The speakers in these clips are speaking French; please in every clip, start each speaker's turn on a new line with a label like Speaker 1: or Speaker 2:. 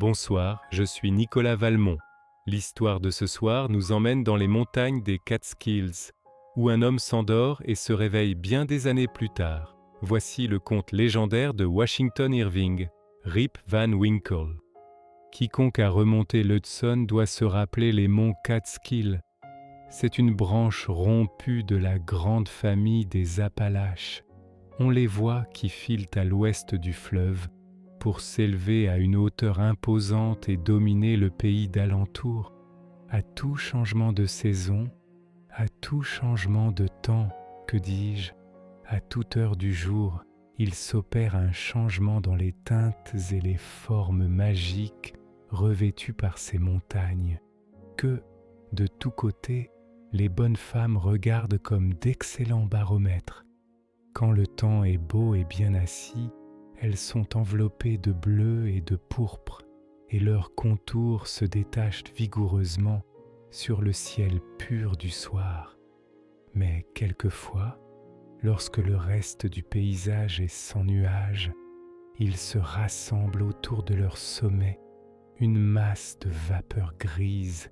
Speaker 1: Bonsoir, je suis Nicolas Valmont. L'histoire de ce soir nous emmène dans les montagnes des Catskills, où un homme s'endort et se réveille bien des années plus tard. Voici le conte légendaire de Washington Irving, Rip Van Winkle. Quiconque a remonté l'Hudson doit se rappeler les monts Catskills. C'est une branche rompue de la grande famille des Appalaches. On les voit qui filent à l'ouest du fleuve pour s'élever à une hauteur imposante et dominer le pays d'alentour. À tout changement de saison, à tout changement de temps, que dis-je, à toute heure du jour, il s'opère un changement dans les teintes et les formes magiques revêtues par ces montagnes, que, de tous côtés, les bonnes femmes regardent comme d'excellents baromètres. Quand le temps est beau et bien assis, elles sont enveloppées de bleu et de pourpre, et leurs contours se détachent vigoureusement sur le ciel pur du soir. Mais quelquefois, lorsque le reste du paysage est sans nuages, ils se rassemblent autour de leur sommet, une masse de vapeur grise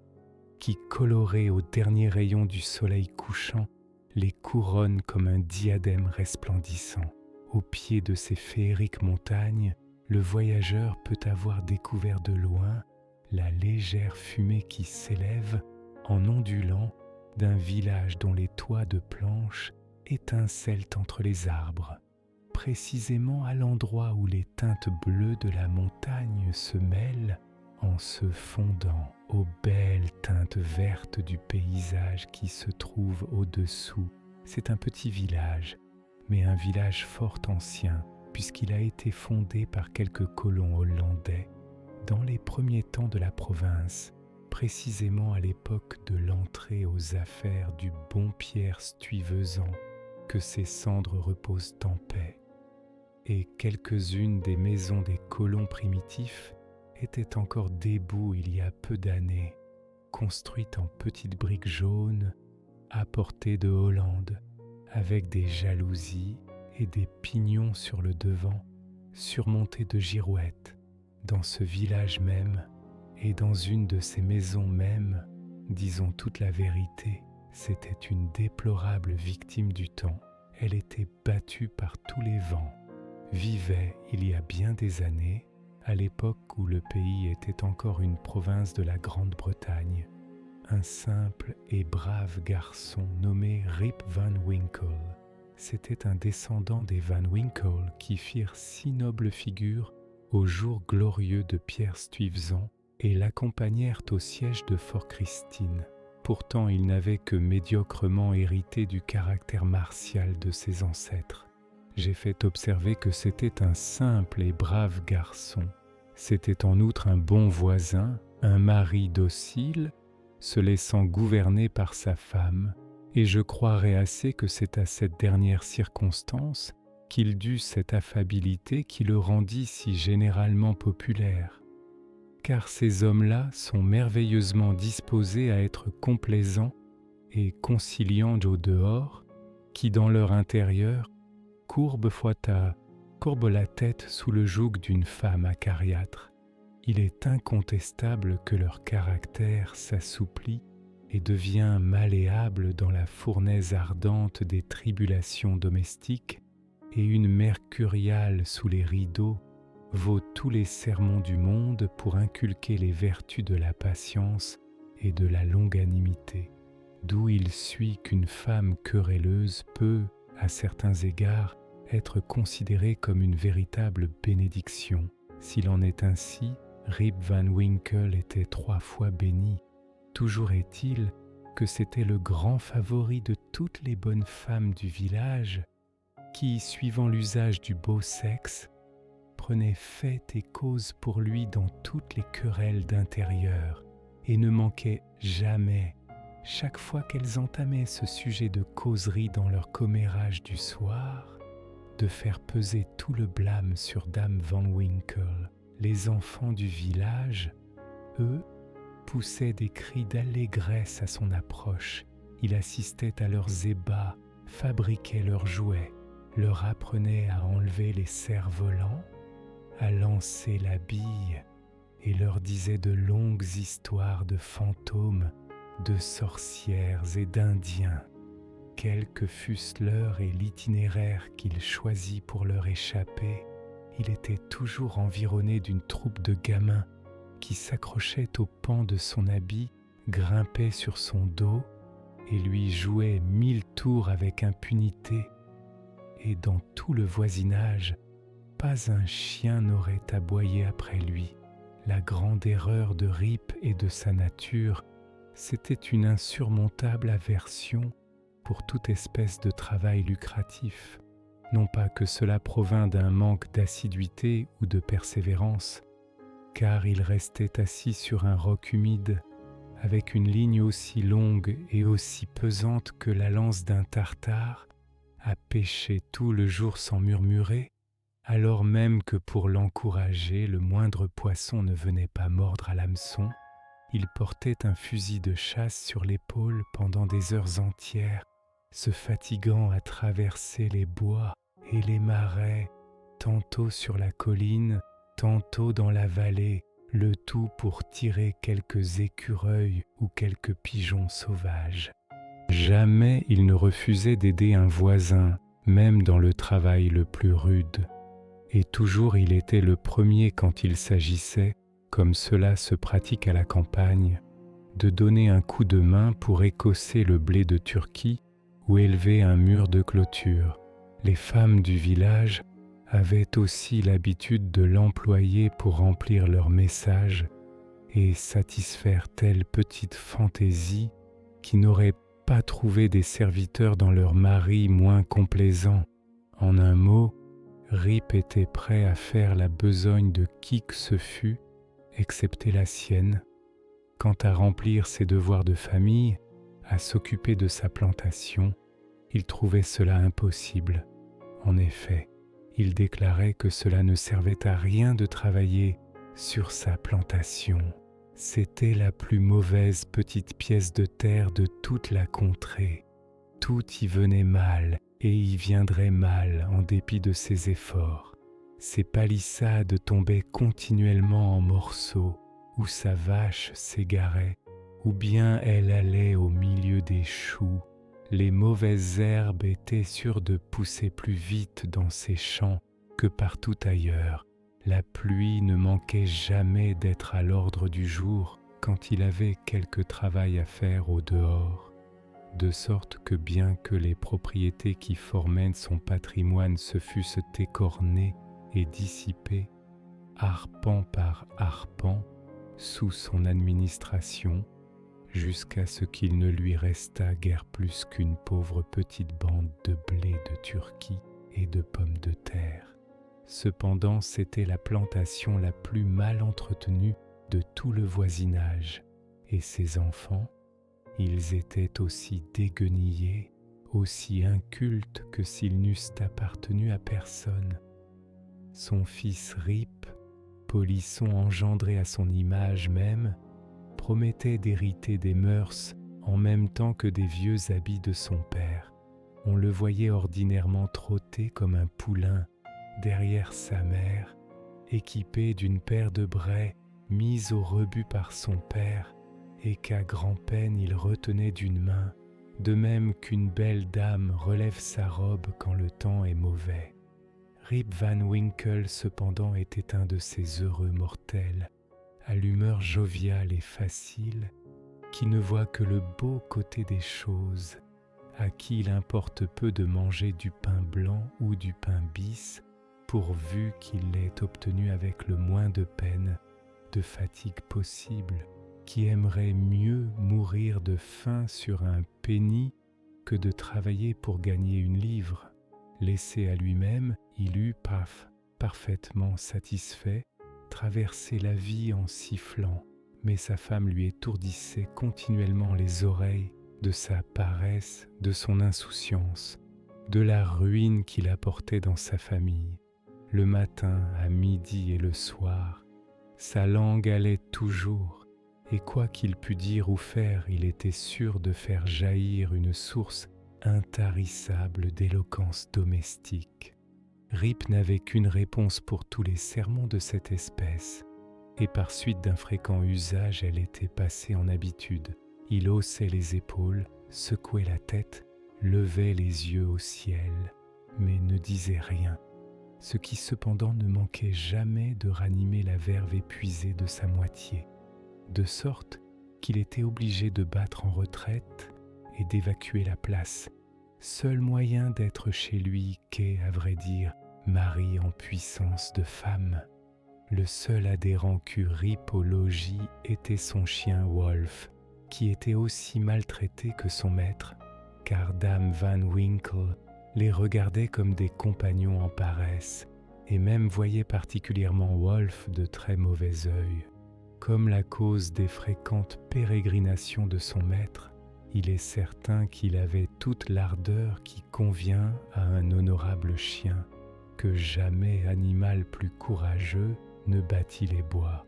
Speaker 1: qui, colorée au dernier rayon du soleil couchant, les couronne comme un diadème resplendissant. Au pied de ces féeriques montagnes, le voyageur peut avoir découvert de loin la légère fumée qui s'élève en ondulant d'un village dont les toits de planches étincellent entre les arbres, précisément à l'endroit où les teintes bleues de la montagne se mêlent en se fondant aux belles teintes vertes du paysage qui se trouve au-dessous. C'est un petit village, mais un village fort ancien, puisqu'il a été fondé par quelques colons hollandais dans les premiers temps de la province, précisément à l'époque de l'entrée aux affaires du bon Pierre Stuyvesant, que ses cendres reposent en paix. Et quelques-unes des maisons des colons primitifs étaient encore debout il y a peu d'années, construites en petites briques jaunes, apportées de Hollande, avec des jalousies et des pignons sur le devant, surmontés de girouettes. Dans ce village même, et dans une de ces maisons même, disons toute la vérité, c'était une déplorable victime du temps. Elle était battue par tous les vents. Vivait, il y a bien des années, à l'époque où le pays était encore une province de la Grande-Bretagne, un simple et brave garçon nommé Rip Van Winkle. C'était un descendant des Van Winkle qui firent si noble figure au jour glorieux de Pierre Stuyvesant et l'accompagnèrent au siège de Fort Christine. Pourtant, il n'avait que médiocrement hérité du caractère martial de ses ancêtres. J'ai fait observer que c'était un simple et brave garçon. C'était en outre un bon voisin, un mari docile, se laissant gouverner par sa femme, et je croirais assez que c'est à cette dernière circonstance qu'il dut cette affabilité qui le rendit si généralement populaire. Car ces hommes-là sont merveilleusement disposés à être complaisants et conciliants au dehors, qui dans leur intérieur courbent la tête sous le joug d'une femme acariâtre. Il est incontestable que leur caractère s'assouplit et devient malléable dans la fournaise ardente des tribulations domestiques, et une mercuriale sous les rideaux vaut tous les sermons du monde pour inculquer les vertus de la patience et de la longanimité, d'où il suit qu'une femme querelleuse peut, à certains égards, être considérée comme une véritable bénédiction. S'il en est ainsi, Rip Van Winkle était 3 fois béni. Toujours est-il que c'était le grand favori de toutes les bonnes femmes du village qui, suivant l'usage du beau sexe, prenaient fait et cause pour lui dans toutes les querelles d'intérieur et ne manquaient jamais, chaque fois qu'elles entamaient ce sujet de causerie dans leur commérage du soir, de faire peser tout le blâme sur Dame Van Winkle. Les enfants du village, eux, poussaient des cris d'allégresse à son approche. Il assistait à leurs ébats, fabriquait leurs jouets, leur apprenait à enlever les cerfs-volants, à lancer la bille
Speaker 2: et leur disait de longues histoires de fantômes, de sorcières et d'Indiens. Quelle que fussent l'heure et l'itinéraire qu'il choisit pour leur échapper, il était toujours environné d'une troupe de gamins qui s'accrochaient au pan de son habit, grimpaient sur son dos et lui jouaient 1000 tours avec impunité. Et dans tout le voisinage, pas un chien n'aurait aboyé après lui. La grande erreur de Rip et de sa nature, c'était une insurmontable aversion pour toute espèce de travail lucratif. Non pas que cela provînt d'un manque d'assiduité ou de persévérance, car il restait assis sur un roc humide, avec une ligne aussi longue et aussi pesante que la lance d'un tartare, à pêcher tout le jour sans murmurer, alors même que pour l'encourager, le moindre poisson ne venait pas mordre à l'hameçon. Il portait un fusil de chasse sur l'épaule pendant des heures entières, se fatiguant à traverser les bois et les marais, tantôt sur la colline, tantôt dans la vallée, le tout pour tirer quelques écureuils ou quelques pigeons sauvages. Jamais il ne refusait d'aider un voisin, même dans le travail le plus rude. Et toujours il était le premier quand il s'agissait, comme cela se pratique à la campagne, de donner un coup de main pour écosser le blé de Turquie ou élever un mur de clôture. Les femmes du village avaient aussi l'habitude de l'employer pour remplir leurs messages et satisfaire telle petite fantaisie qui n'aurait pas trouvé des serviteurs dans leurs maris moins complaisants. En un mot, Rip était prêt à faire la besogne de qui que ce fût, excepté la sienne. Quant à remplir ses devoirs de famille, à s'occuper de sa plantation, il trouvait cela impossible. En effet, il déclarait que cela ne servait à rien de travailler sur sa plantation. C'était la plus mauvaise petite pièce de terre de toute la contrée. Tout y venait mal et y viendrait mal en dépit de ses efforts. Ses palissades tombaient continuellement en morceaux, où sa vache s'égarait, ou bien elle allait au milieu des choux. Les mauvaises herbes étaient sûres de pousser plus vite dans ses champs que partout ailleurs. La pluie ne manquait jamais d'être à l'ordre du jour quand il avait quelque travail à faire au dehors, de sorte que bien que les propriétés qui formaient son patrimoine se fussent écornées et dissipées, arpent par arpent, sous son administration, jusqu'à ce qu'il ne lui restât guère plus qu'une pauvre petite bande de blé de Turquie et de pommes de terre. Cependant, c'était la plantation la plus mal entretenue de tout le voisinage, et ses enfants, ils étaient aussi déguenillés, aussi incultes que s'ils n'eussent appartenu à personne. Son fils Rip, polisson engendré à son image même, promettait d'hériter des mœurs en même temps que des vieux habits de son père. On le voyait ordinairement trotter comme un poulain derrière sa mère, équipé d'une paire de braies mise au rebut par son père et qu'à grand-peine il retenait d'une main, de même qu'une belle dame relève sa robe quand le temps est mauvais. Rip Van Winkle cependant était un de ces heureux mortels, à l'humeur joviale et facile, qui ne voit que le beau côté des choses, à qui il importe peu de manger du pain blanc ou du pain bis, pourvu qu'il l'ait obtenu avec le moins de peine, de fatigue possible, qui aimerait mieux mourir de faim sur un penny que de travailler pour gagner une livre. Laissé à lui-même, il eût, parfaitement satisfait, traversé la vie en sifflant, mais sa femme lui étourdissait continuellement les oreilles de sa paresse, de son insouciance, de la ruine qu'il apportait dans sa famille. Le matin, à midi et le soir, sa langue allait toujours, et quoi qu'il pût dire ou faire, il était sûr de faire jaillir une source intarissable d'éloquence domestique. Rip n'avait qu'une réponse pour tous les sermons de cette espèce, et par suite d'un fréquent usage, elle était passée en habitude. Il haussait les épaules, secouait la tête, levait les yeux au ciel, mais ne disait rien, ce qui cependant ne manquait jamais de ranimer la verve épuisée de sa moitié, de sorte qu'il était obligé de battre en retraite et d'évacuer la place, seul moyen d'être chez lui qu'est, à vrai dire, Marie en puissance de femme. Le seul adhérent qu'eût Rip au logis était son chien Wolf, qui était aussi maltraité que son maître, car Dame Van Winkle les regardait comme des compagnons en paresse, et même voyait particulièrement Wolf de très mauvais œil. Comme la cause des fréquentes pérégrinations de son maître, il est certain qu'il avait toute l'ardeur qui convient à un honorable chien, que jamais animal plus courageux ne battit les bois.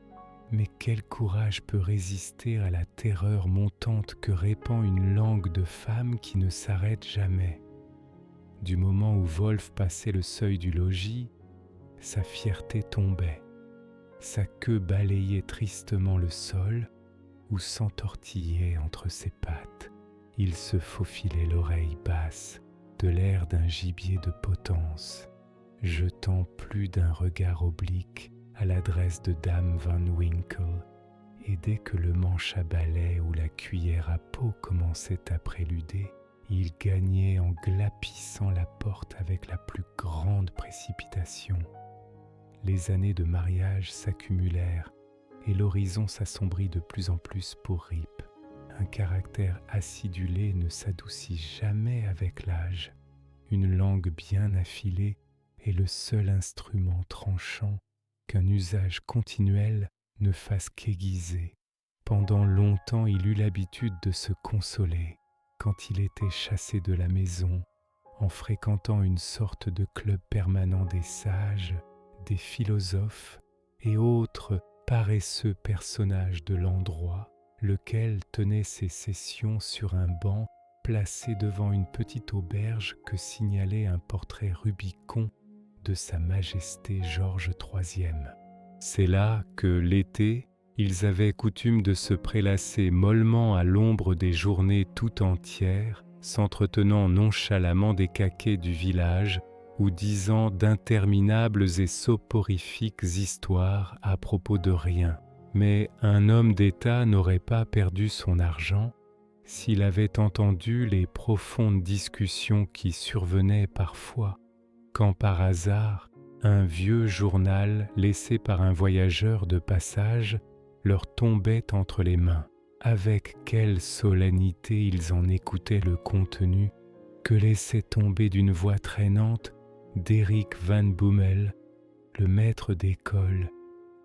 Speaker 2: Mais quel courage peut résister à la terreur montante que répand une langue de femme qui ne s'arrête jamais? Du moment où Wolf passait le seuil du logis, sa fierté tombait, sa queue balayait tristement le sol ou s'entortillait entre ses pattes. Il se faufilait l'oreille basse, de l'air d'un gibier de potence, jetant plus d'un regard oblique à l'adresse de Dame Van Winkle, et dès que le manche à balai ou la cuillère à peau commençait à préluder, il gagnait en glapissant la porte avec la plus grande précipitation. Les années de mariage s'accumulèrent et l'horizon s'assombrit de plus en plus pour Rip. Un caractère acidulé ne s'adoucit jamais avec l'âge. Une langue bien affilée est le seul instrument tranchant qu'un usage continuel ne fasse qu'aiguiser. Pendant longtemps, il eut l'habitude de se consoler quand il était chassé de la maison, en fréquentant une sorte de club permanent des sages, des philosophes et autres paresseux personnages de l'endroit, lequel tenait ses sessions sur un banc placé devant une petite auberge que signalait un portrait Rubicon de Sa Majesté Georges III. C'est là que, l'été, ils avaient coutume de se prélasser mollement à l'ombre des journées tout entières, s'entretenant nonchalamment des caquets du village ou disant d'interminables et soporifiques histoires à propos de rien. Mais un homme d'État n'aurait pas perdu son argent s'il avait entendu les profondes discussions qui survenaient parfois, quand par hasard, un vieux journal laissé par un voyageur de passage leur tombait entre les mains. Avec quelle solennité ils en écoutaient le contenu, que laissait tomber d'une voix traînante d'Eric Van Bommel, le maître d'école,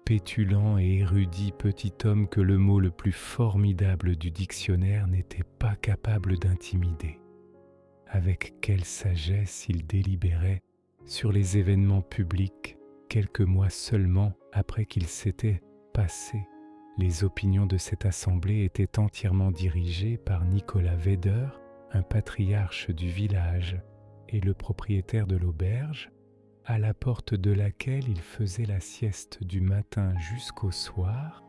Speaker 2: pétulant et érudit petit homme que le mot le plus formidable du dictionnaire n'était pas capable d'intimider. Avec quelle sagesse il délibérait sur les événements publics quelques mois seulement après qu'ils s'étaient passés. Les opinions de cette assemblée étaient entièrement dirigées par Nicolas Vedder, un patriarche du village et le propriétaire de l'auberge, à la porte de laquelle il faisait la sieste du matin jusqu'au soir,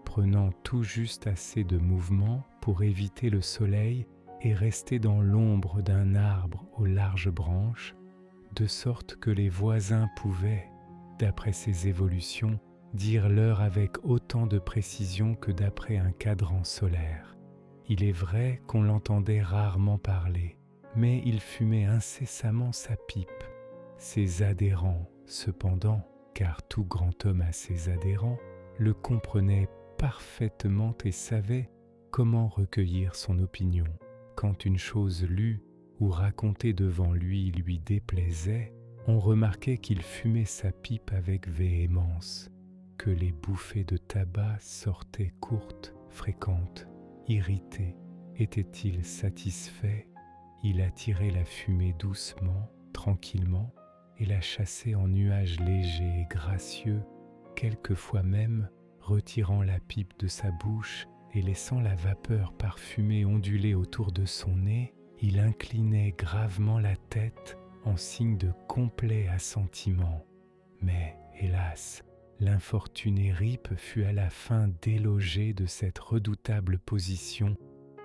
Speaker 2: prenant tout juste assez de mouvement pour éviter le soleil et rester dans l'ombre d'un arbre aux larges branches, de sorte que les voisins pouvaient, d'après ses évolutions, dire l'heure avec autant de précision que d'après un cadran solaire. Il est vrai qu'on l'entendait rarement parler, mais il fumait incessamment sa pipe. Ses adhérents, cependant, car tout grand homme a ses adhérents, le comprenaient parfaitement et savaient comment recueillir son opinion. Quand une chose lue ou racontée devant lui déplaisait, on remarquait qu'il fumait sa pipe avec véhémence, que les bouffées de tabac sortaient courtes, fréquentes, irritées. Était-il satisfait? Il attirait la fumée doucement, tranquillement, et la chassait en nuages légers et gracieux, quelquefois même retirant la pipe de sa bouche et laissant la vapeur parfumée onduler autour de son nez, il inclinait gravement la tête en signe de complet assentiment. Mais, hélas, l'infortuné Rip fut à la fin délogé de cette redoutable position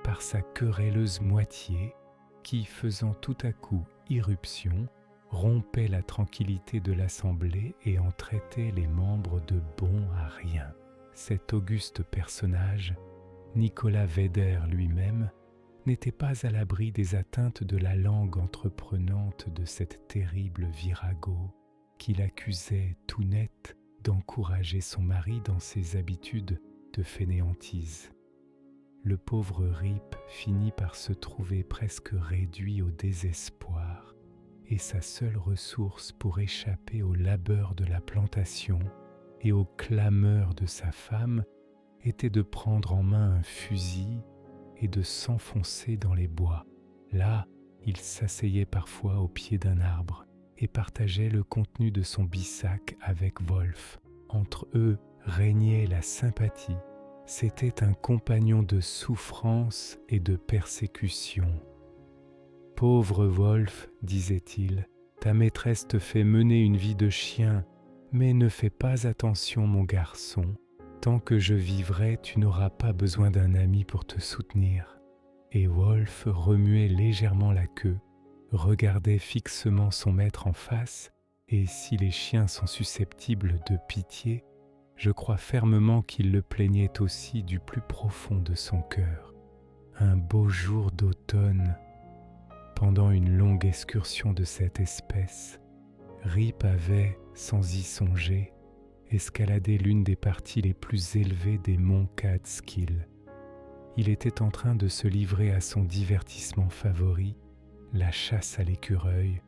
Speaker 2: par sa querelleuse moitié qui, faisant tout à coup irruption, rompait la tranquillité de l'assemblée et en traitait les membres de bons à rien. Cet auguste personnage, Nicolas Véder lui-même, n'était pas à l'abri des atteintes de la langue entreprenante de cette terrible virago qui l'accusait tout net d'encourager son mari dans ses habitudes de fainéantise. Le pauvre Rip finit par se trouver presque réduit au désespoir, et sa seule ressource pour échapper au labeur de la plantation et aux clameurs de sa femme était de prendre en main un fusil et de s'enfoncer dans les bois. Là, il s'asseyait parfois au pied d'un arbre et partageait le contenu de son bissac avec Wolf. Entre eux régnait la sympathie. C'était un compagnon de souffrance et de persécution. « Pauvre Wolf, disait-il, ta maîtresse te fait mener une vie de chien, mais ne fais pas attention, mon garçon. Tant que je vivrai, tu n'auras pas besoin d'un ami pour te soutenir. » Et Wolf remuait légèrement la queue, regardait fixement son maître en face, et si les chiens sont susceptibles de pitié, je crois fermement qu'il le plaignait aussi du plus profond de son cœur. Un beau jour d'automne, pendant une longue excursion de cette espèce, Rip avait, sans y songer, escaladé l'une des parties les plus élevées des monts Catskill. Il était en train de se livrer à son divertissement favori, la chasse à l'écureuil,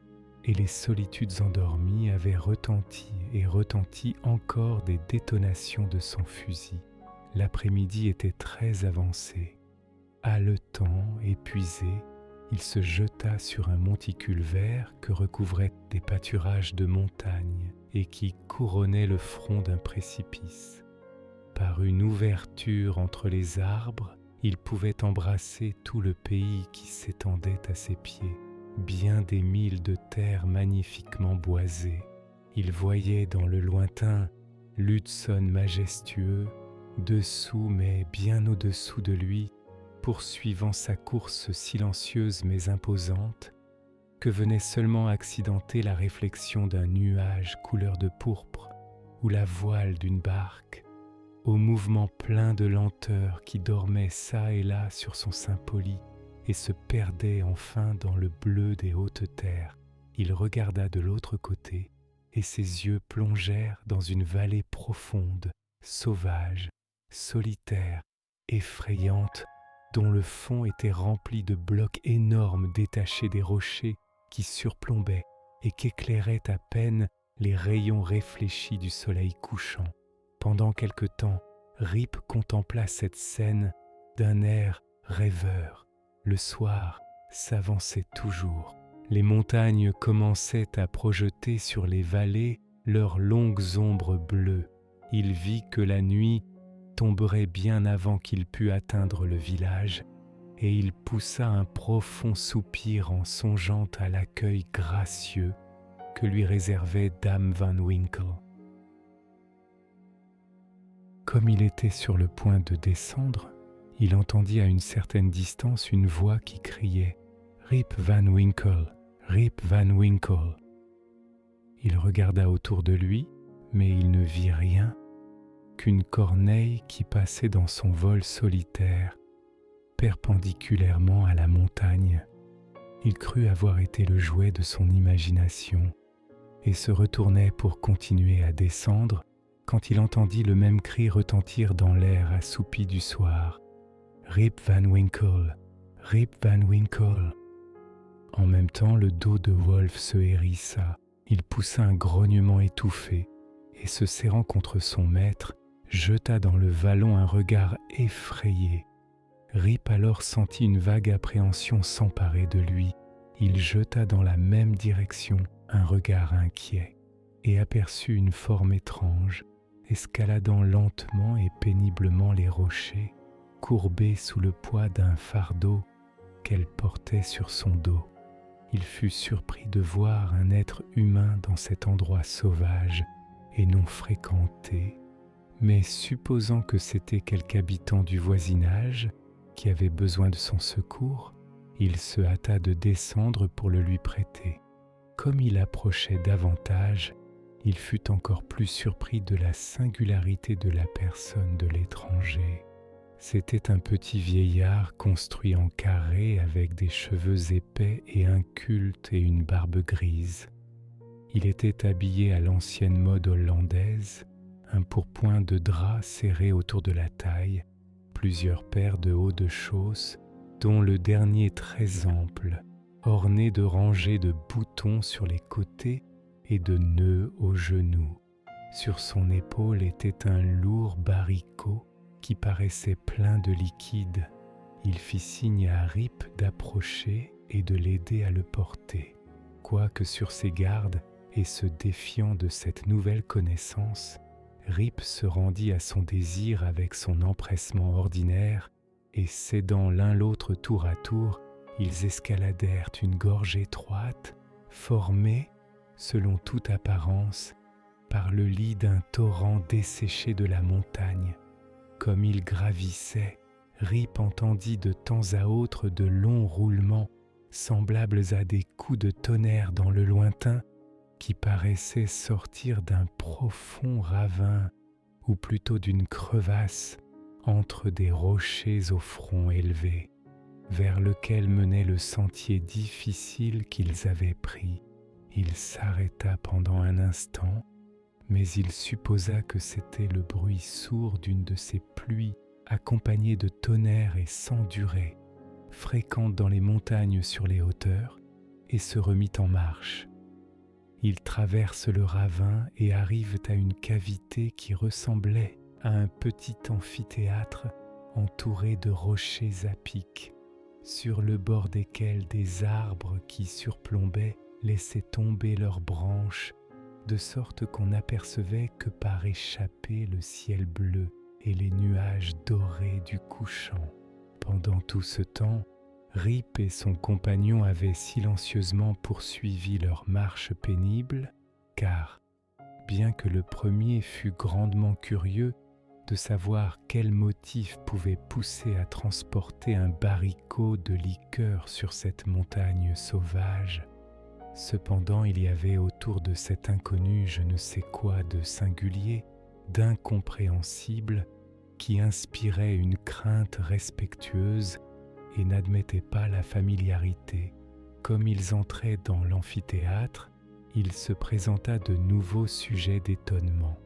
Speaker 2: et les solitudes endormies avaient retenti et retenti encore des détonations de son fusil. L'après-midi était très avancé. Haletant, épuisé, il se jeta sur un monticule vert que recouvraient des pâturages de montagnes et qui couronnait le front d'un précipice. Par une ouverture entre les arbres, il pouvait embrasser tout le pays qui s'étendait à ses pieds, bien des milles de terre magnifiquement boisée. Il voyait dans le lointain l'Hudson majestueux, dessous mais bien au-dessous de lui, poursuivant sa course silencieuse mais imposante, que venait seulement accidenter la réflexion d'un nuage couleur de pourpre ou la voile d'une barque, au mouvement plein de lenteur qui dormait çà et là sur son sein poli et se perdait enfin dans le bleu des hautes terres. Il regarda de l'autre côté et ses yeux plongèrent dans une vallée profonde, sauvage, solitaire, effrayante, dont le fond était rempli de blocs énormes détachés des rochers qui surplombaient et qu'éclairaient à peine les rayons réfléchis du soleil couchant. Pendant quelque temps, Rip contempla cette scène d'un air rêveur. Le soir s'avançait toujours. Les montagnes commençaient à projeter sur les vallées leurs longues ombres bleues. Il vit que la nuit tomberait bien avant qu'il pût atteindre le village, et il poussa un profond soupir en songeant à l'accueil gracieux que lui réservait Dame Van Winkle. Comme il était sur le point de descendre, il entendit à une certaine distance une voix qui criait « Rip Van Winkle, Rip Van Winkle ». Il regarda autour de lui, mais il ne vit rien qu'une corneille qui passait dans son vol solitaire, perpendiculairement à la montagne. Il crut avoir été le jouet de son imagination et se retournait pour continuer à descendre quand il entendit le même cri retentir dans l'air assoupi du soir. « Rip Van Winkle, Rip Van Winkle ». En même temps, le dos de Wolf se hérissa. Il poussa un grognement étouffé et, se serrant contre son maître, jeta dans le vallon un regard effrayé. Rip alors sentit une vague appréhension s'emparer de lui. Il jeta dans la même direction un regard inquiet et aperçut une forme étrange, escaladant lentement et péniblement les rochers, courbée sous le poids d'un fardeau qu'elle portait sur son dos. Il fut surpris de voir un être humain dans cet endroit sauvage, et non fréquentée, mais supposant que c'était quelque habitant du voisinage qui avait besoin de son secours, il se hâta de descendre pour le lui prêter. Comme il approchait davantage, il fut encore plus surpris de la singularité de la personne de l'étranger. C'était un petit vieillard construit en carré avec des cheveux épais et incultes et une barbe grise. Il était habillé à l'ancienne mode hollandaise, un pourpoint de drap serré autour de la taille, plusieurs paires de hauts de chausses, dont le dernier très ample, orné de rangées de boutons sur les côtés et de nœuds aux genoux. Sur son épaule était un lourd baricot qui paraissait plein de liquide. Il fit signe à Rip d'approcher et de l'aider à le porter. Quoique sur ses gardes et se défiant de cette nouvelle connaissance, Rip se rendit à son désir avec son empressement ordinaire et cédant l'un l'autre tour à tour, ils escaladèrent une gorge étroite, formée, selon toute apparence, par le lit d'un torrent desséché de la montagne. Comme ils gravissaient, Rip entendit de temps à autre de longs roulements, semblables à des coups de tonnerre dans le lointain, qui paraissaient sortir d'un profond ravin, ou plutôt d'une crevasse, entre des rochers au front élevé, vers lequel menait le sentier difficile qu'ils avaient pris. Il s'arrêta pendant un instant, mais il supposa que c'était le bruit sourd d'une de ces pluies accompagnées de tonnerre et sans durée, fréquentes dans les montagnes sur les hauteurs, et se remit en marche. Ils traversent le ravin et arrivent à une cavité qui ressemblait à un petit amphithéâtre entouré de rochers à pic, sur le bord desquels des arbres qui surplombaient laissaient tomber leurs branches, de sorte qu'on n'apercevait que par échappées le ciel bleu et les nuages dorés du couchant. Pendant tout ce temps, Rip et son compagnon avaient silencieusement poursuivi leur marche pénible, car, bien que le premier fût grandement curieux de savoir quel motif pouvait pousser à transporter un baricot de liqueur sur cette montagne sauvage, cependant il y avait autour de cet inconnu je ne sais quoi de singulier, d'incompréhensible, qui inspirait une crainte respectueuse et n'admettait pas la familiarité. Comme ils entraient dans l'amphithéâtre, il se présenta de nouveaux sujets d'étonnement.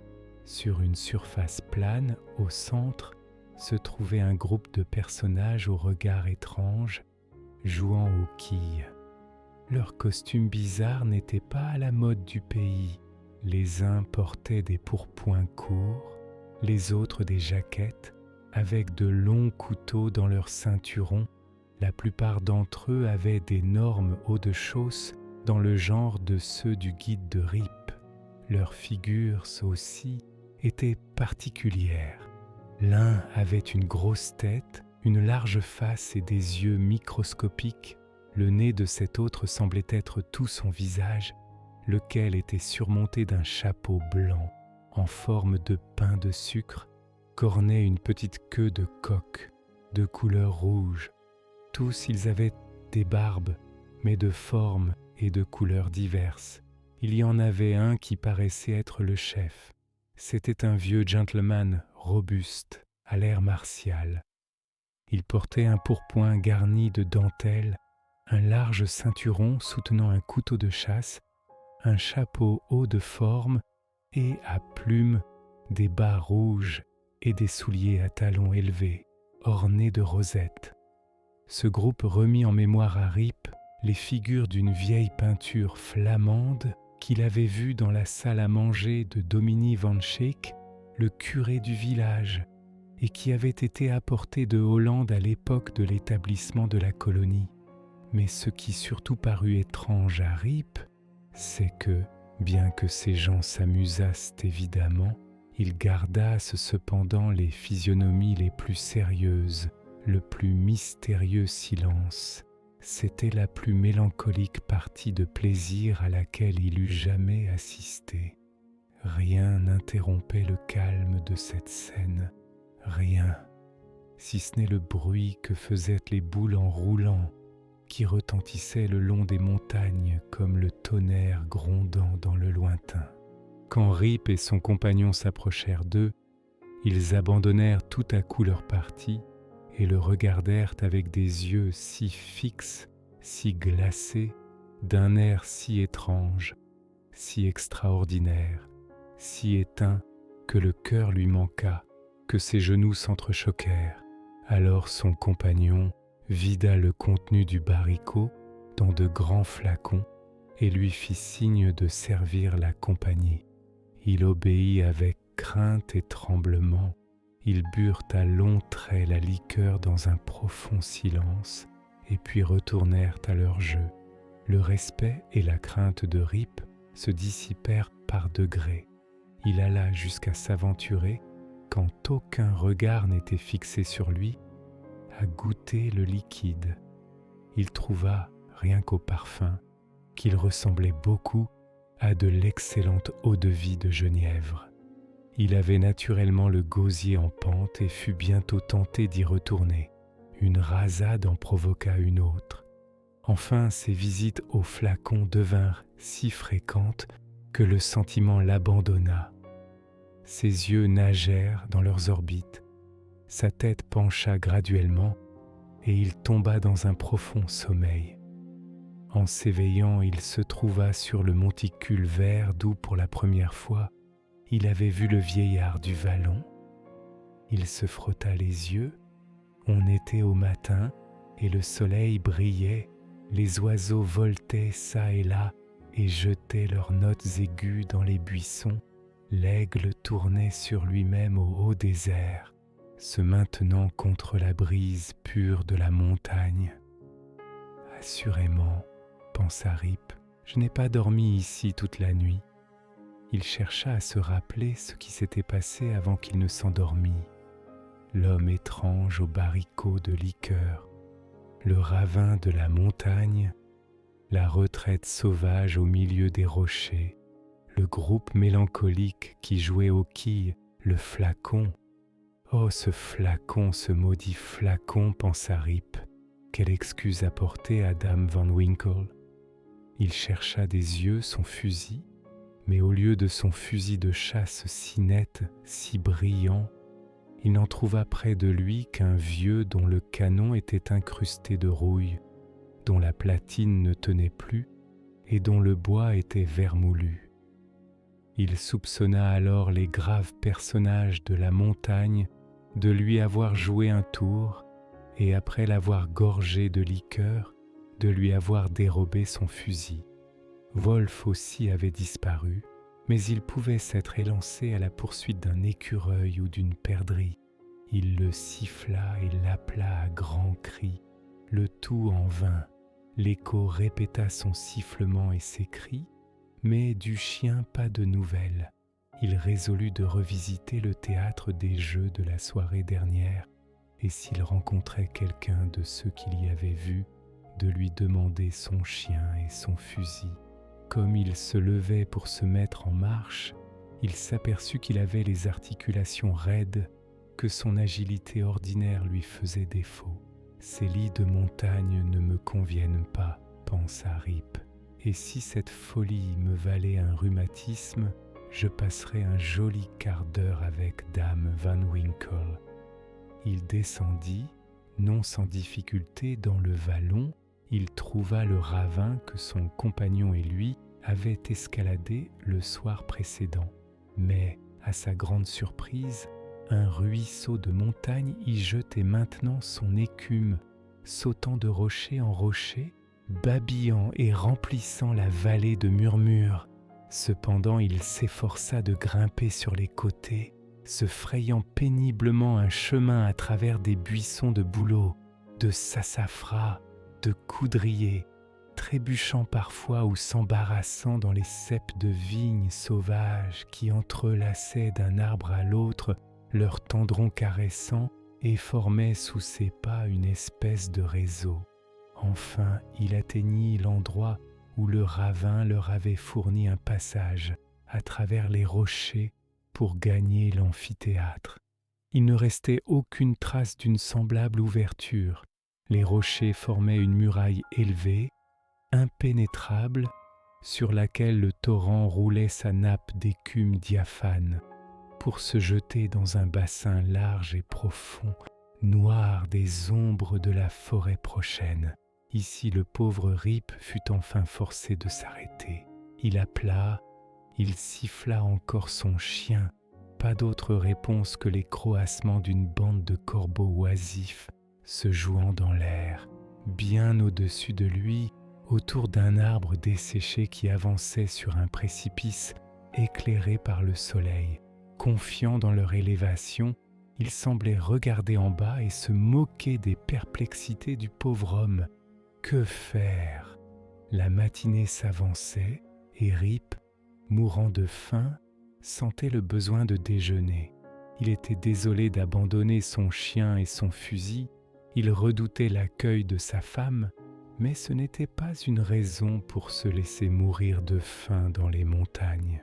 Speaker 2: Sur une surface plane, au centre, se trouvait un groupe de personnages au regard étrange, jouant aux quilles. Leurs costumes bizarres n'étaient pas à la mode du pays. Les uns portaient des pourpoints courts, les autres des jaquettes, avec de longs couteaux dans leurs ceinturons. La plupart d'entre eux avaient d'énormes hauts de chausses dans le genre de ceux du guide de Rip. Leurs figures aussi étaient particulières. L'un avait une grosse tête, une large face et des yeux microscopiques. Le nez de cet autre semblait être tout son visage, lequel était surmonté d'un chapeau blanc en forme de pain de sucre, qu'ornait une petite queue de coq de couleur rouge. Tous ils avaient des barbes, mais de formes et de couleurs diverses. Il y en avait un qui paraissait être le chef. C'était un vieux gentleman robuste, à l'air martial. Il portait un pourpoint garni de dentelles, un large ceinturon soutenant un couteau de chasse, un chapeau haut de forme et à plumes, des bas rouges et des souliers à talons élevés, ornés de rosettes. Ce groupe remit en mémoire à Rip les figures d'une vieille peinture flamande qu'il avait vue dans la salle à manger de Dominie van Schaik, le curé du village, et qui avait été apportée de Hollande à l'époque de l'établissement de la colonie. Mais ce qui surtout parut étrange à Rip, c'est que, bien que ces gens s'amusassent évidemment, ils gardassent cependant les physionomies les plus sérieuses, le plus mystérieux silence. C'était la plus mélancolique partie de plaisir à laquelle il eût jamais assisté. Rien n'interrompait le calme de cette scène, rien, si ce n'est le bruit que faisaient les boules en roulant, qui retentissaient le long des montagnes comme le tonnerre grondant dans le lointain. Quand Rip et son compagnon s'approchèrent d'eux, ils abandonnèrent tout à coup leur partie et le regardèrent avec des yeux si fixes, si glacés, d'un air si étrange, si extraordinaire, si éteint que le cœur lui manqua, que ses genoux s'entrechoquèrent. Alors son compagnon vida le contenu du baricot dans de grands flacons et lui fit signe de servir la compagnie. Il obéit avec crainte et tremblement. Ils burent à longs traits la liqueur dans un profond silence et puis retournèrent à leur jeu. Le respect et la crainte de Rip se dissipèrent par degrés. Il alla jusqu'à s'aventurer, quand aucun regard n'était fixé sur lui, à goûter le liquide. Il trouva, rien qu'au parfum, qu'il ressemblait beaucoup à de l'excellente eau-de-vie de Genièvre. Il avait naturellement le gosier en pente et fut bientôt tenté d'y retourner. Une rasade en provoqua une autre. Enfin, ses visites aux flacons devinrent si fréquentes que le sentiment l'abandonna. Ses yeux nagèrent dans leurs orbites, sa tête pencha graduellement et il tomba dans un profond sommeil. En s'éveillant, il se trouva sur le monticule vert d'où, pour la première fois, il avait vu le vieillard du vallon. Il se frotta les yeux, on était au matin et le soleil brillait, les oiseaux voletaient çà et là et jetaient leurs notes aiguës dans les buissons. L'aigle tournait sur lui-même au haut des airs, se maintenant contre la brise pure de la montagne. Assurément, pensa Rip, je n'ai pas dormi ici toute la nuit. Il chercha à se rappeler ce qui s'était passé avant qu'il ne s'endormît. L'homme étrange au baricot de liqueur, le ravin de la montagne, la retraite sauvage au milieu des rochers, le groupe mélancolique qui jouait aux quilles, le flacon. Oh, ce flacon, ce maudit flacon, pensa Rip. Quelle excuse apporter à Dame Van Winkle? Il chercha des yeux son fusil, mais au lieu de son fusil de chasse si net, si brillant, il n'en trouva près de lui qu'un vieux dont le canon était incrusté de rouille, dont la platine ne tenait plus et dont le bois était vermoulu. Il soupçonna alors les graves personnages de la montagne de lui avoir joué un tour et après l'avoir gorgé de liqueur, de lui avoir dérobé son fusil. Wolf aussi avait disparu, mais il pouvait s'être élancé à la poursuite d'un écureuil ou d'une perdrix. Il le siffla et l'appela à grands cris, le tout en vain. L'écho répéta son sifflement et ses cris, mais du chien pas de nouvelles. Il résolut de revisiter le théâtre des jeux de la soirée dernière, et s'il rencontrait quelqu'un de ceux qu'il y avait vus, de lui demander son chien et son fusil. Comme il se levait pour se mettre en marche, il s'aperçut qu'il avait les articulations raides, que son agilité ordinaire lui faisait défaut. Ces lits de montagne ne me conviennent pas, pensa Rip, et si cette folie me valait un rhumatisme, je passerais un joli quart d'heure avec Dame Van Winkle. Il descendit, non sans difficulté, dans le vallon. Il trouva le ravin que son compagnon et lui avaient escaladé le soir précédent. Mais, à sa grande surprise, un ruisseau de montagne y jetait maintenant son écume, sautant de rocher en rocher, babillant et remplissant la vallée de murmures. Cependant, il s'efforça de grimper sur les côtés, se frayant péniblement un chemin à travers des buissons de bouleaux, de sassafras, de coudriers, trébuchant parfois ou s'embarrassant dans les ceps de vignes sauvages qui entrelaçaient d'un arbre à l'autre leurs tendrons caressants et formaient sous ses pas une espèce de réseau. Enfin, il atteignit l'endroit où le ravin leur avait fourni un passage à travers les rochers pour gagner l'amphithéâtre. Il ne restait aucune trace d'une semblable ouverture. Les rochers formaient une muraille élevée, impénétrable, sur laquelle le torrent roulait sa nappe d'écume diaphane, pour se jeter dans un bassin large et profond, noir des ombres de la forêt prochaine. Ici le pauvre Rip fut enfin forcé de s'arrêter. Il appela, il siffla encore son chien, pas d'autre réponse que les croassements d'une bande de corbeaux oisifs se jouant dans l'air, bien au-dessus de lui, autour d'un arbre desséché qui avançait sur un précipice éclairé par le soleil. Confiants dans leur élévation, ils semblaient regarder en bas et se moquer des perplexités du pauvre homme. Que faire? La matinée s'avançait et Rip, mourant de faim, sentait le besoin de déjeuner. Il était désolé d'abandonner son chien et son fusil, il redoutait l'accueil de sa femme, mais ce n'était pas une raison pour se laisser mourir de faim dans les montagnes.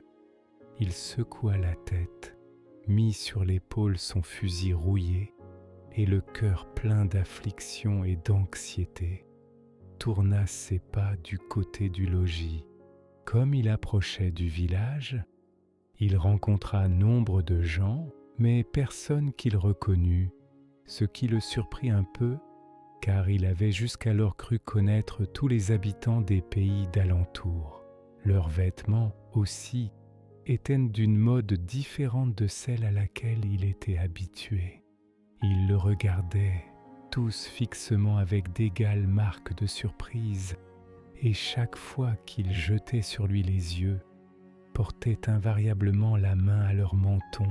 Speaker 2: Il secoua la tête, mit sur l'épaule son fusil rouillé et le cœur plein d'affliction et d'anxiété, tourna ses pas du côté du logis. Comme il approchait du village, il rencontra nombre de gens, mais personne qu'il reconnut, ce qui le surprit un peu, car il avait jusqu'alors cru connaître tous les habitants des pays d'alentour. Leurs vêtements aussi étaient d'une mode différente de celle à laquelle il était habitué. Il le regardait tous fixement avec d'égales marques de surprise, et chaque fois qu'il jetait sur lui les yeux, portait invariablement la main à leur menton.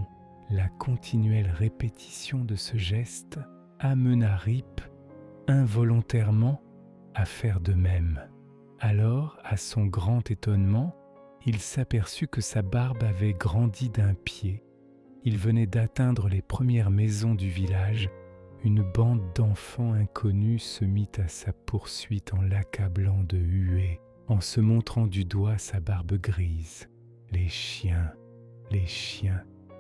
Speaker 2: La continuelle répétition de ce geste amena Rip involontairement à faire de même. Alors, à son grand étonnement, il s'aperçut que sa barbe avait grandi d'un pied. Il venait d'atteindre les premières maisons du village. Une bande d'enfants inconnus se mit à sa poursuite en l'accablant de huées, en se montrant du doigt sa barbe grise. Les chiens,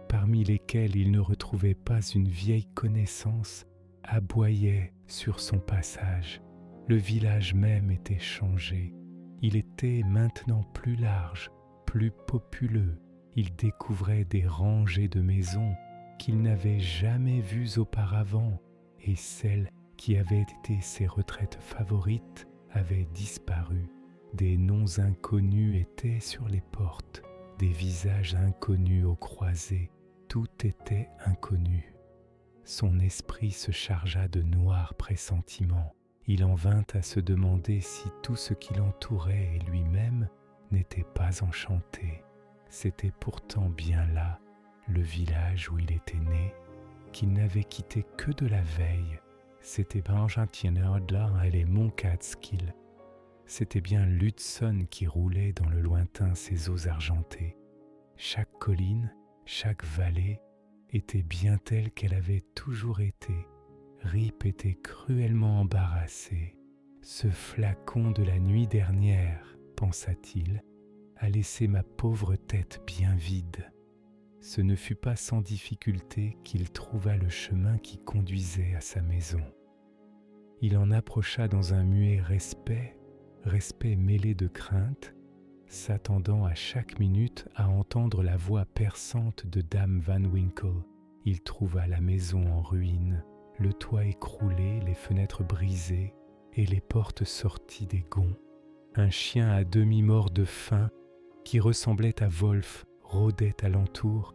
Speaker 2: parmi lesquels il ne retrouvait pas une vieille connaissance, aboyaient sur son passage. Le village même était changé. Il était maintenant plus large, plus populeux. Il découvrait des rangées de maisons qu'il n'avait jamais vues auparavant, et celles qui avaient été ses retraites favorites avaient disparu. Des noms inconnus étaient sur les portes, des visages inconnus aux croisées. Tout était inconnu. Son esprit se chargea de noirs pressentiments. Il en vint à se demander si tout ce qui l'entourait et lui-même n'était pas enchanté. C'était pourtant bien là, le village où il était né, qu'il n'avait quitté que de la veille. C'était Branjantien-Odla et les monts Catskill. C'était bien l'Hudson qui roulait dans le lointain ses eaux argentées. Chaque colline, chaque vallée était bien telle qu'elle avait toujours été. Rip était cruellement embarrassé. Ce flacon de la nuit dernière, pensa-t-il, a laissé ma pauvre tête bien vide. Ce ne fut pas sans difficulté qu'il trouva le chemin qui conduisait à sa maison. Il en approcha dans un muet respect mêlé de crainte, s'attendant à chaque minute à entendre la voix perçante de Dame Van Winkle. Il trouva la maison en ruine, le toit écroulé, les fenêtres brisées et les portes sorties des gonds. Un chien à demi mort de faim, qui ressemblait à Wolf, rôdait alentour.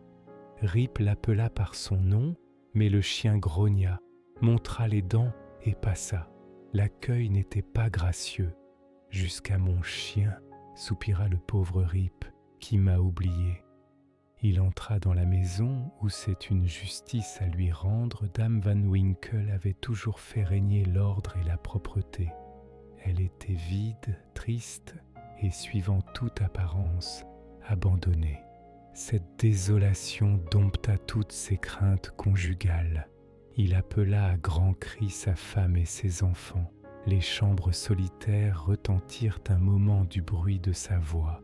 Speaker 2: Rip l'appela par son nom, mais le chien grogna, montra les dents et passa. L'accueil n'était pas gracieux. « Jusqu'à mon chien », soupira le pauvre Rip, qui m'a oublié. Il entra dans la maison où c'est une justice à lui rendre. Dame Van Winkle avait toujours fait régner l'ordre et la propreté. Elle était vide, triste et, suivant toute apparence, abandonnée. Cette désolation dompta toutes ses craintes conjugales. Il appela à grands cris sa femme et ses enfants. Les chambres solitaires retentirent un moment du bruit de sa voix,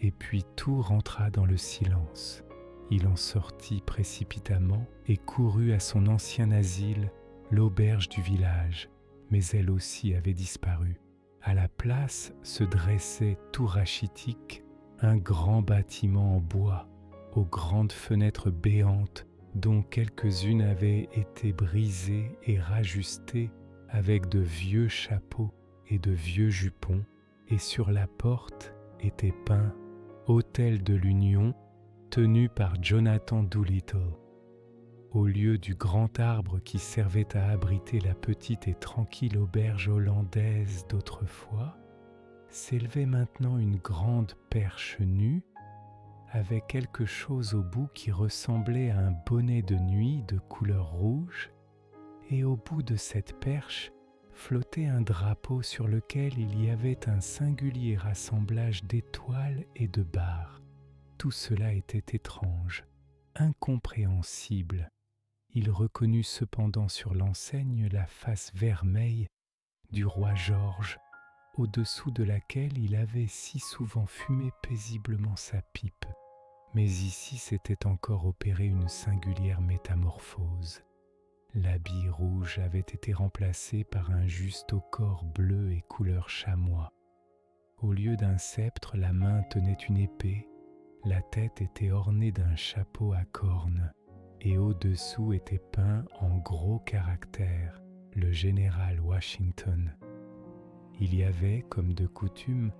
Speaker 2: et puis tout rentra dans le silence. Il en sortit précipitamment et courut à son ancien asile, l'auberge du village, mais elle aussi avait disparu. À la place se dressait, tout rachitique, un grand bâtiment en bois, aux grandes fenêtres béantes, dont quelques-unes avaient été brisées et rajustées avec de vieux chapeaux et de vieux jupons, et sur la porte était peint « Hôtel de l'Union » tenu par Jonathan Doolittle. Au lieu du grand arbre qui servait à abriter la petite et tranquille auberge hollandaise d'autrefois, s'élevait maintenant une grande perche nue, avec quelque chose au bout qui ressemblait à un bonnet de nuit de couleur rouge, et au bout de cette perche flottait un drapeau sur lequel il y avait un singulier assemblage d'étoiles et de barres. Tout cela était étrange, incompréhensible. Il reconnut cependant sur l'enseigne la face vermeille du roi George, au-dessous de laquelle il avait si souvent fumé paisiblement sa pipe. Mais ici s'était encore opérée une singulière métamorphose. L'habit rouge avait été remplacé par un juste au corps bleu et couleur chamois. Au lieu d'un sceptre, la main tenait une épée, la tête était ornée d'un chapeau à cornes, et au-dessous était peint en gros caractères le général Washington. Il y avait, comme de coutume,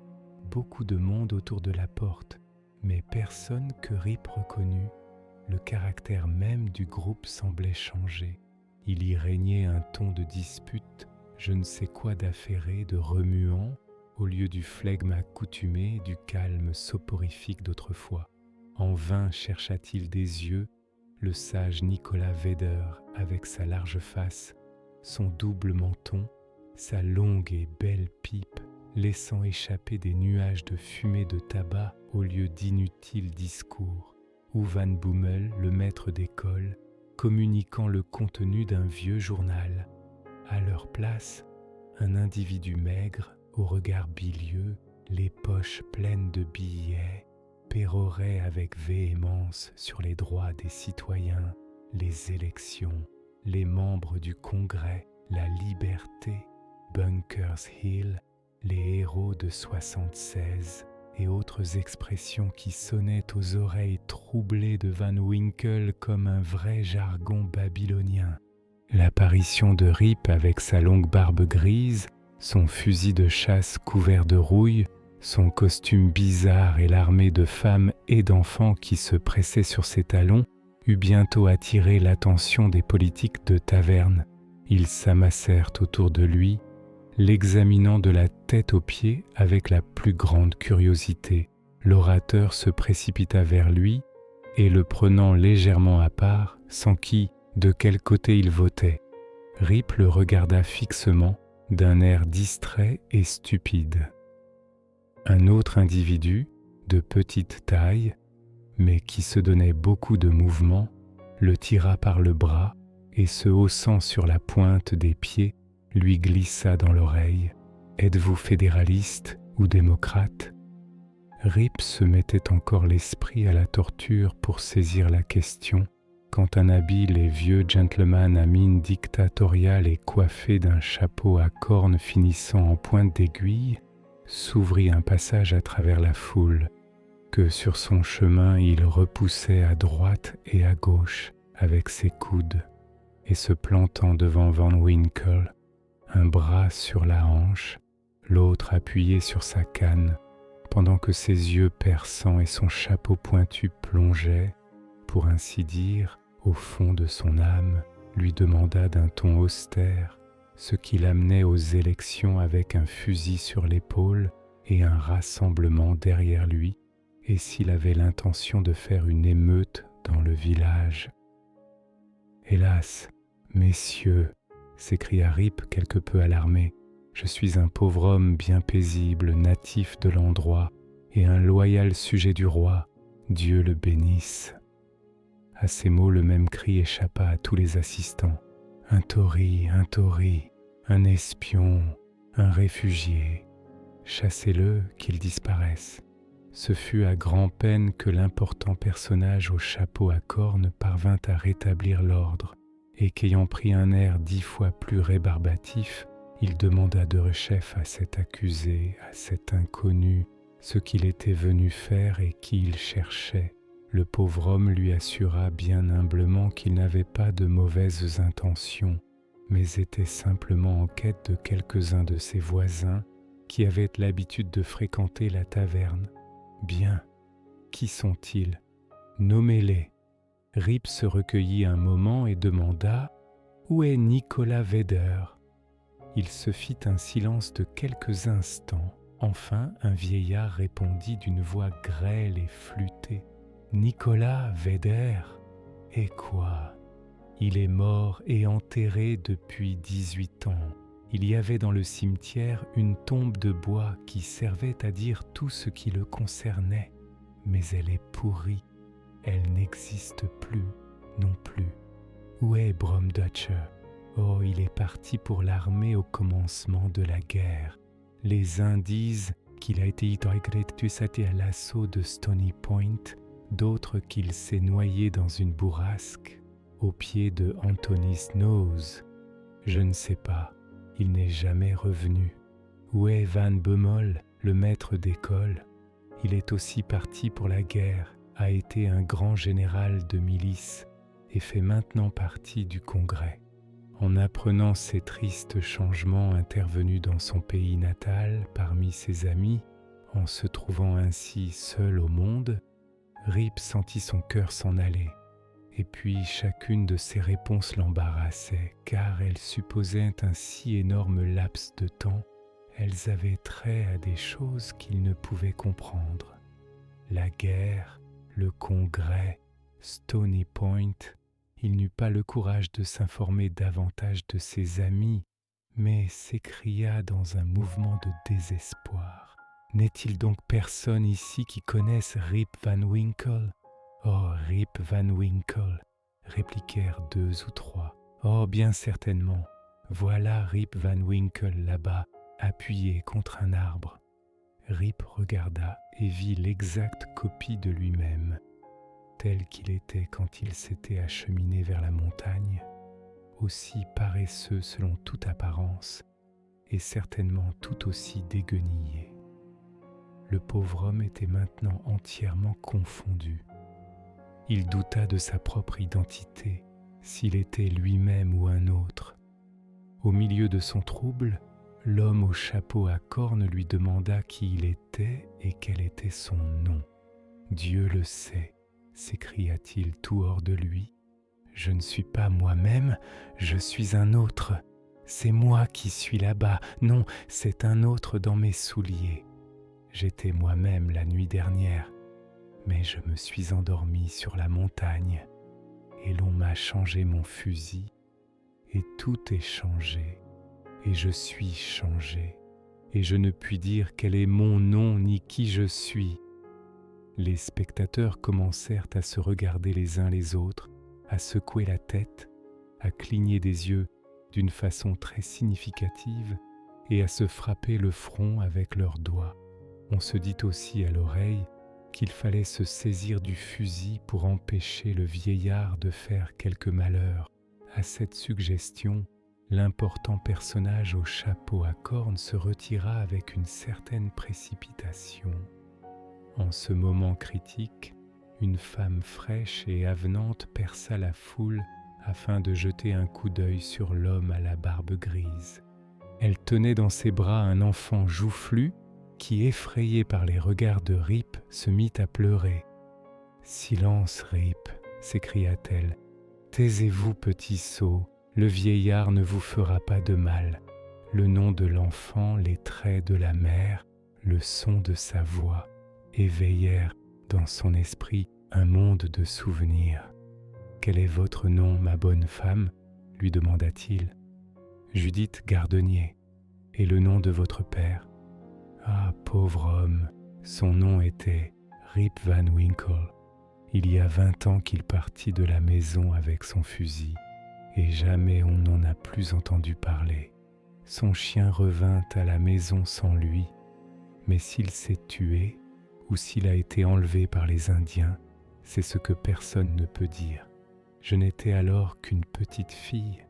Speaker 2: beaucoup de monde autour de la porte, mais personne que Rip reconnut. Le caractère même du groupe semblait changer. Il y régnait un ton de dispute, je ne sais quoi d'affairé, de remuant, au lieu du flegme accoutumé, du calme soporifique d'autrefois. En vain chercha-t-il des yeux le sage Nicolas Vedder avec sa large face, son double menton, sa longue et belle pipe, laissant échapper des nuages de fumée de tabac au lieu d'inutiles discours, ou Van Bommel, le maître d'école, communiquant le contenu d'un vieux journal. À leur place, un individu maigre, au regard bilieux, les poches pleines de billets, pérorait avec véhémence sur les droits des citoyens, les élections, les membres du Congrès, la liberté, Bunkers Hill, les héros de 76 et autres expressions qui sonnaient aux oreilles troublées de Van Winkle comme un vrai jargon babylonien. L'apparition de Rip avec sa longue barbe grise, son fusil de chasse couvert de rouille, son costume bizarre et l'armée de femmes et d'enfants qui se pressaient sur ses talons eut bientôt attiré l'attention des politiques de taverne. Ils s'amassèrent autour de lui, l'examinant de la tête aux pieds avec la plus grande curiosité. L'orateur se précipita vers lui et le prenant légèrement à part, s'enquit de quel côté il votait. Rip le regarda fixement d'un air distrait et stupide. Un autre individu, de petite taille, mais qui se donnait beaucoup de mouvement, le tira par le bras et se haussant sur la pointe des pieds, lui glissa dans l'oreille « Êtes-vous fédéraliste ou démocrate ?» Rip se mettait encore l'esprit à la torture pour saisir la question, quand un habile et vieux gentleman à mine dictatoriale et coiffé d'un chapeau à cornes finissant en pointe d'aiguille, s'ouvrit un passage à travers la foule, que sur son chemin il repoussait à droite et à gauche avec ses coudes, et se plantant devant Van Winkle, un bras sur la hanche, l'autre appuyé sur sa canne, pendant que ses yeux perçants et son chapeau pointu plongeaient, pour ainsi dire, au fond de son âme, lui demanda d'un ton austère ce qui l'amenait aux élections avec un fusil sur l'épaule et un rassemblement derrière lui, et s'il avait l'intention de faire une émeute dans le village. « Hélas, messieurs, s'écria Rip quelque peu alarmé, je suis un pauvre homme bien paisible, natif de l'endroit, et un loyal sujet du roi, Dieu le bénisse. » À ces mots, le même cri échappa à tous les assistants. Un Tory, un espion, un réfugié. Chassez-le, qu'il disparaisse. Ce fut à grand-peine que l'important personnage au chapeau à cornes parvint à rétablir l'ordre, et qu'ayant pris un air 10 fois plus rébarbatif, il demanda de rechef à cet accusé, à cet inconnu, ce qu'il était venu faire et qui il cherchait. Le pauvre homme lui assura bien humblement qu'il n'avait pas de mauvaises intentions, mais était simplement en quête de quelques-uns de ses voisins qui avaient l'habitude de fréquenter la taverne. Bien, qui sont-ils? Nommez-les. Rip se recueillit un moment et demanda « Où est Nicolas Vedder ?» Il se fit un silence de quelques instants. Enfin, un vieillard répondit d'une voix grêle et flûtée. « Nicolas Vedder? Et quoi? Il est mort et enterré depuis 18 ans. Il y avait dans le cimetière une tombe de bois qui servait à dire tout ce qui le concernait. Mais elle est pourrie. Elle n'existe plus non plus. Où est Brom Dutcher? Oh, il est parti pour l'armée au commencement de la guerre. Les uns disent qu'il a été éclaté à l'assaut de Stony Point, d'autres qu'il s'est noyé dans une bourrasque au pied de Anthony's Nose. Je ne sais pas, il n'est jamais revenu. Où est Van Bemmel, le maître d'école? Il est aussi parti pour la guerre, a été un grand général de milice et fait maintenant partie du Congrès. En apprenant ces tristes changements intervenus dans son pays natal parmi ses amis, en se trouvant ainsi seul au monde, Rip sentit son cœur s'en aller. Et puis chacune de ses réponses l'embarrassait, car elles supposaient un si énorme laps de temps. Elles avaient trait à des choses qu'il ne pouvait comprendre. La guerre, le Congrès, Stony Point. Il n'eut pas le courage de s'informer davantage de ses amis, mais s'écria dans un mouvement de désespoir. N'est-il donc personne ici qui connaisse Rip Van Winkle? Oh, Rip Van Winkle, répliquèrent 2 ou 3. Oh, bien certainement, voilà Rip Van Winkle là-bas, appuyé contre un arbre. Rip regarda et vit l'exacte copie de lui-même, tel qu'il était quand il s'était acheminé vers la montagne, aussi paresseux selon toute apparence, et certainement tout aussi déguenillé. Le pauvre homme était maintenant entièrement confondu. Il douta de sa propre identité, s'il était lui-même ou un autre. Au milieu de son trouble, l'homme au chapeau à cornes lui demanda qui il était et quel était son nom. « Dieu le sait », s'écria-t-il tout hors de lui. « Je ne suis pas moi-même, je suis un autre. C'est moi qui suis là-bas, non, c'est un autre dans mes souliers. J'étais moi-même la nuit dernière, mais je me suis endormi sur la montagne, et l'on m'a changé mon fusil, et tout est changé, et je suis changé, et je ne puis dire quel est mon nom ni qui je suis. » Les spectateurs commencèrent à se regarder les uns les autres, à secouer la tête, à cligner des yeux d'une façon très significative et à se frapper le front avec leurs doigts. On se dit aussi à l'oreille qu'il fallait se saisir du fusil pour empêcher le vieillard de faire quelque malheur. À cette suggestion, l'important personnage au chapeau à cornes se retira avec une certaine précipitation. En ce moment critique, une femme fraîche et avenante perça la foule afin de jeter un coup d'œil sur l'homme à la barbe grise. Elle tenait dans ses bras un enfant joufflu qui, effrayé par les regards de Rip, se mit à pleurer. « Silence, Rip !» s'écria-t-elle. « Taisez-vous, petit sot, le vieillard ne vous fera pas de mal. Le nom de l'enfant, les traits de la mère, le son de sa voix éveillèrent dans son esprit un monde de souvenirs. « Quel est votre nom, ma bonne femme ?» lui demanda-t-il. « Judith Gardenier. Et le nom de votre père ?»« Ah, pauvre homme, son nom était Rip Van Winkle. Il y a 20 ans qu'il partit de la maison avec son fusil, et jamais on n'en a plus entendu parler. Son chien revint à la maison sans lui, mais s'il s'est tué, ou s'il a été enlevé par les Indiens, c'est ce que personne ne peut dire. Je n'étais alors qu'une petite fille.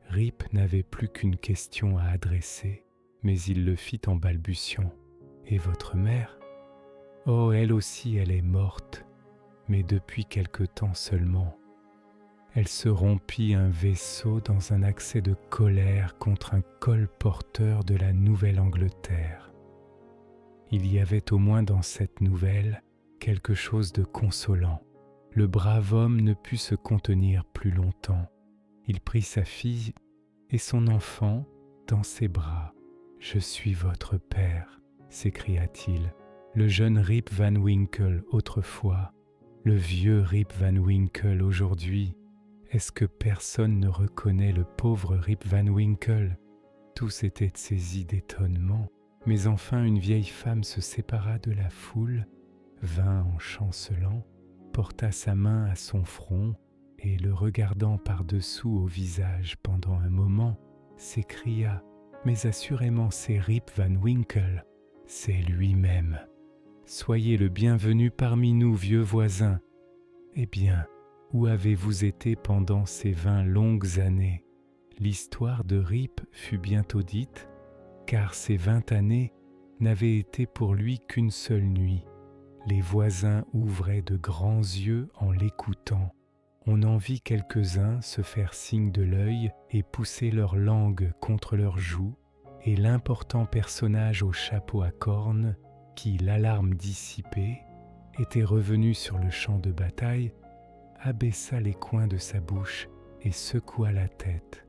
Speaker 2: Rip n'avait plus qu'une question à adresser, mais il le fit en balbutiant. « Et votre mère ? » ?»« Oh, elle aussi, elle est morte, mais depuis quelque temps seulement. » Elle se rompit un vaisseau dans un accès de colère contre un colporteur de la Nouvelle-Angleterre. Il y avait au moins dans cette nouvelle quelque chose de consolant. Le brave homme ne put se contenir plus longtemps. Il prit sa fille et son enfant dans ses bras. « Je suis votre père », s'écria-t-il. Le jeune Rip Van Winkle autrefois, le vieux Rip Van Winkle aujourd'hui. Est-ce que personne ne reconnaît le pauvre Rip Van Winkle ? Tous étaient saisis d'étonnement, mais enfin une vieille femme se sépara de la foule, vint en chancelant, porta sa main à son front et, le regardant par-dessous au visage pendant un moment, s'écria « Mais assurément c'est Rip Van Winkle, c'est lui-même. Soyez le bienvenu parmi nous, vieux voisins. Eh bien, où avez-vous été pendant ces 20 longues années ?» L'histoire de Rip fut bientôt dite, car ces 20 années n'avaient été pour lui qu'une seule nuit. Les voisins ouvraient de grands yeux en l'écoutant. On en vit quelques-uns se faire signe de l'œil et pousser leur langue contre leurs joues, et l'important personnage au chapeau à cornes, qui, l'alarme dissipée, était revenu sur le champ de bataille, abaissa les coins de sa bouche et secoua la tête.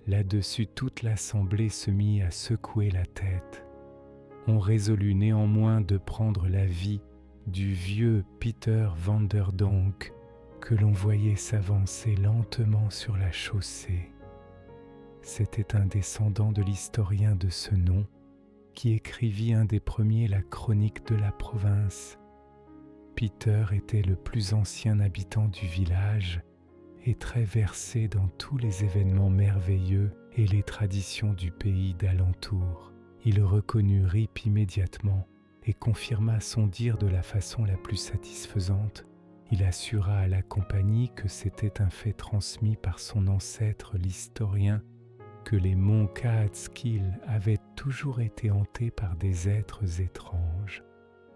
Speaker 2: Là-dessus, toute l'assemblée se mit à secouer la tête. On résolut néanmoins de prendre la vie du vieux Peter Vanderdonk que l'on voyait s'avancer lentement sur la chaussée. C'était un descendant de l'historien de ce nom qui écrivit un des premiers la chronique de la province. Peter était le plus ancien habitant du village et très versé dans tous les événements merveilleux et les traditions du pays d'alentour. Il reconnut Rip immédiatement et confirma son dire de la façon la plus satisfaisante. Il assura à la compagnie que c'était un fait transmis par son ancêtre l'historien, que les monts Catskill avaient toujours été hantés par des êtres étranges.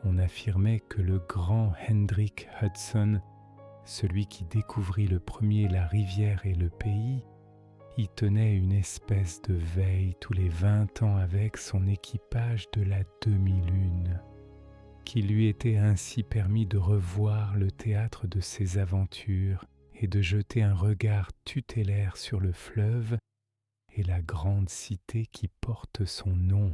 Speaker 2: On affirmait que le grand Hendrick Hudson, celui qui découvrit le premier la rivière et le pays, y tenait une espèce de veille tous les 20 ans avec son équipage de la demi-lune, qu'il lui était ainsi permis de revoir le théâtre de ses aventures et de jeter un regard tutélaire sur le fleuve et la grande cité qui porte son nom.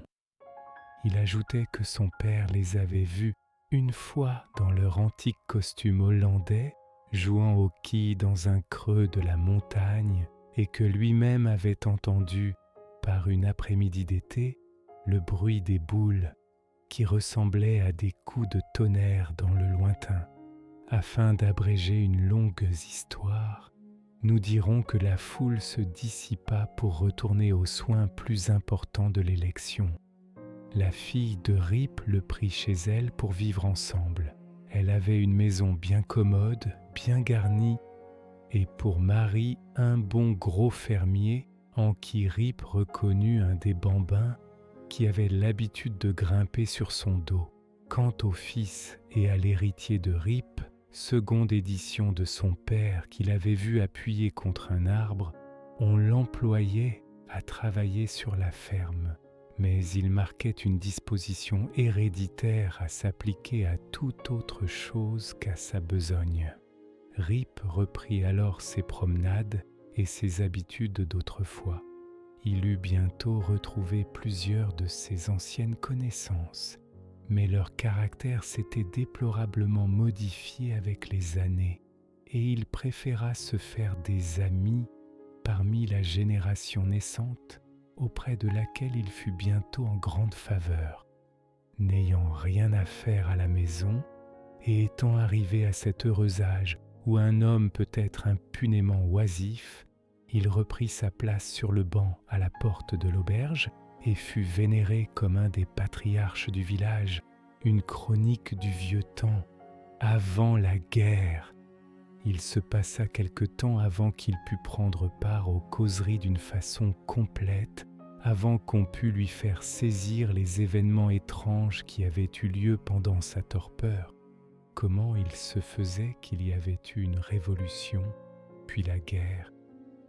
Speaker 2: Il ajoutait que son père les avait vus une fois dans leur antique costume hollandais, jouant au quilles dans un creux de la montagne, et que lui-même avait entendu, par une après-midi d'été, le bruit des boules qui ressemblait à des coups de tonnerre dans le lointain. Afin d'abréger une longue histoire, nous dirons que la foule se dissipa pour retourner aux soins plus importants de l'élection. La fille de Rip le prit chez elle pour vivre ensemble. Elle avait une maison bien commode, bien garnie, et pour mari un bon gros fermier en qui Rip reconnut un des bambins qui avait l'habitude de grimper sur son dos. Quant au fils et à l'héritier de Rip, seconde édition de son père qu'il avait vu appuyé contre un arbre, on l'employait à travailler sur la ferme. Mais il marquait une disposition héréditaire à s'appliquer à toute autre chose qu'à sa besogne. Rip reprit alors ses promenades et ses habitudes d'autrefois. Il eut bientôt retrouvé plusieurs de ses anciennes connaissances, mais leur caractère s'était déplorablement modifié avec les années, et il préféra se faire des amis parmi la génération naissante, auprès de laquelle il fut bientôt en grande faveur. N'ayant rien à faire à la maison, et étant arrivé à cet heureux âge où un homme peut être impunément oisif, il reprit sa place sur le banc à la porte de l'auberge et fut vénéré comme un des patriarches du village, une chronique du vieux temps, avant la guerre. Il se passa quelque temps avant qu'il pût prendre part aux causeries d'une façon complète, avant qu'on pût lui faire saisir les événements étranges qui avaient eu lieu pendant sa torpeur. Comment il se faisait qu'il y avait eu une révolution, puis la guerre,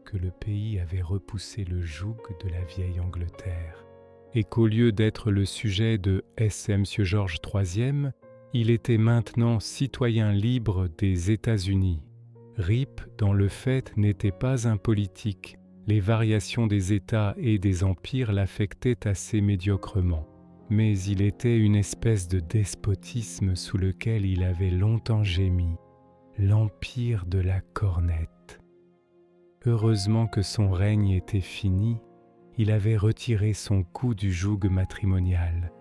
Speaker 2: que le pays avait repoussé le joug de la vieille Angleterre, et qu'au lieu d'être le sujet de S. M. George III, il était maintenant citoyen libre des États-Unis. Rip, dans le fait, n'était pas un politique. Les variations des États et des empires l'affectaient assez médiocrement. Mais il était une espèce de despotisme sous lequel il avait longtemps gémi, l'empire de la cornette. Heureusement que son règne était fini, il avait retiré son cou du joug matrimonial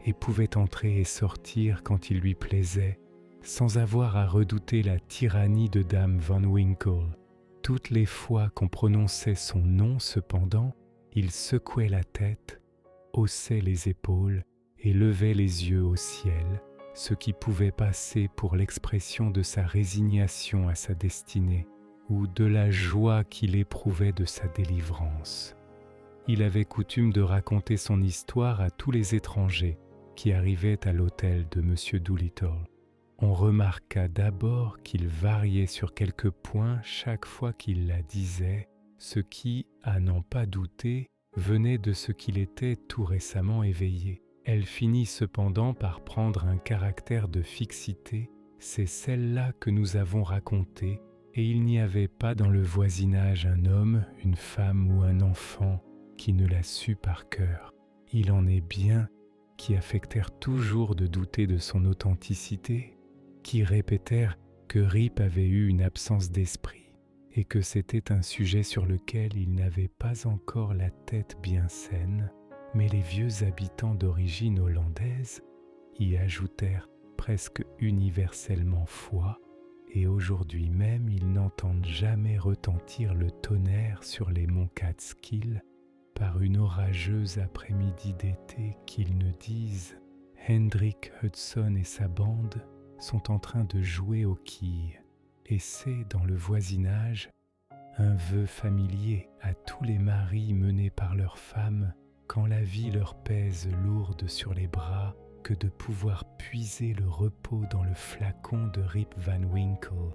Speaker 2: et pouvait entrer et sortir quand il lui plaisait, sans avoir à redouter la tyrannie de Dame Van Winkle. Toutes les fois qu'on prononçait son nom, cependant, il secouait la tête, haussait les épaules et levait les yeux au ciel, ce qui pouvait passer pour l'expression de sa résignation à sa destinée ou de la joie qu'il éprouvait de sa délivrance. Il avait coutume de raconter son histoire à tous les étrangers qui arrivaient à l'hôtel de M. Doolittle. On remarqua d'abord qu'il variait sur quelques points chaque fois qu'il la disait, ce qui, à n'en pas douter, venait de ce qu'il était tout récemment éveillé. Elle finit cependant par prendre un caractère de fixité, c'est celle-là que nous avons racontée, et il n'y avait pas dans le voisinage un homme, une femme ou un enfant qui ne la sût par cœur. Il en est bien qui affectèrent toujours de douter de son authenticité, qui répétèrent que Rip avait eu une absence d'esprit et que c'était un sujet sur lequel il n'avait pas encore la tête bien saine, mais les vieux habitants d'origine hollandaise y ajoutèrent presque universellement foi, et aujourd'hui même ils n'entendent jamais retentir le tonnerre sur les monts Catskill par une orageuse après-midi d'été qu'ils ne disent « Hendrik Hudson et sa bande sont en train de jouer aux quilles » et c'est dans le voisinage un vœu familier à tous les maris menés par leurs femmes quand la vie leur pèse lourde sur les bras que de pouvoir puiser le repos dans le flacon de Rip Van Winkle